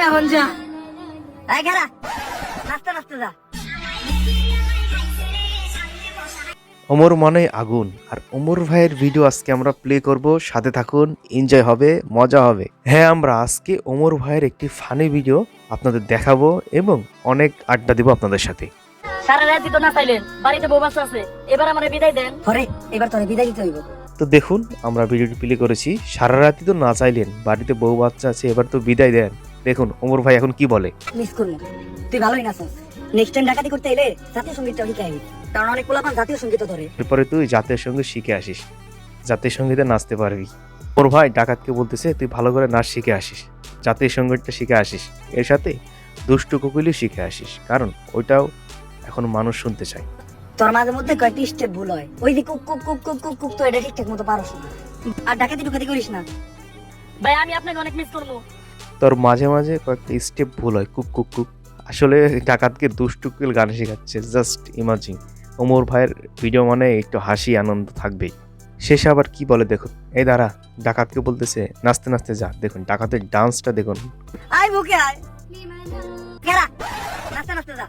এখন যা এই খারা নাস্তা নাস্তা যা। ওমর মানে আগুন, আর ওমর ভাইয়ের ভিডিও আজকে আমরা প্লে করব, সাথে থাকুন, এনজয় হবে, মজা হবে। হ্যাঁ, আমরা আজকে ওমর ভাইয়ের একটি ফানি ভিডিও আপনাদের দেখাবো এবং অনেক আড্ডা দিব আপনাদের সাথে। সারা রাত তো না চাইলেন, বাড়িতে বউ বাচ্চা আছে, এবার আমারে বিদায় দেন। হরে এবার তোরে বিদায় দিতে হইব। তো দেখুন, আমরা ভিডিওটি প্লে করেছি। সারা রাতি তো না চাইলেন, বাড়িতে বউ বাচ্চা আছে, এবার তো বিদায় দেন। দেখুন ওমর ভাই এখন কি বলে। মিস করব, তুই ভালোই নাচস। নেক্সট টাইম ডাকাতি করতে এলে জাতীয় সঙ্গীতটা শিখাই, কারণ অনেক পোলাপান জাতীয় সঙ্গীত ধরে। এরপরে তুই জাতীয় সঙ্গীত শিখে আসিস, জাতীয় সঙ্গীতে নাচতে পারবি। ওর ভাই ডাকাতকে বলতেছে তুই ভালো করে নাচ শিখে আসিস, জাতীয় সঙ্গীতটা শিখে আসিস, এর সাথে দুষ্টু কোকিলও শিখে আসিস, কারণ ওইটাও এখন মানুষ শুনতে চায়। তোর মাঝে মধ্যে কয়েকটি স্টেপ ভুল হয়, ওই যে cook cook cook cook cook cook, তো এটা ঠিকঠাক মতো পারস না। আর ডাকাতি ডুকাতি করিস না ভাই, আমি আপনাকে অনেক মিস করবো। তোর মাঝে মাঝে কয়েকটা স্টেপ ভুল হয়, কুক কুক কুক। আসলে ডাকাতকে দুষ্টু কোকিল গান শেখাচ্ছে। জাস্ট ইমাজিন, ওমর ভাইয়ের ভিডিও মানে একটু হাসি আনন্দ থাকবেই। শেষে আবার কি বলে দেখুন, এই দাঁড়া, ডাকাতকে বলতেছে নাচতে নাচতে যা। দেখুন ডাকাতের ডান্সটা দেখুন। আয় বুকে আয়, কেরা নাচতে নাচতে যা।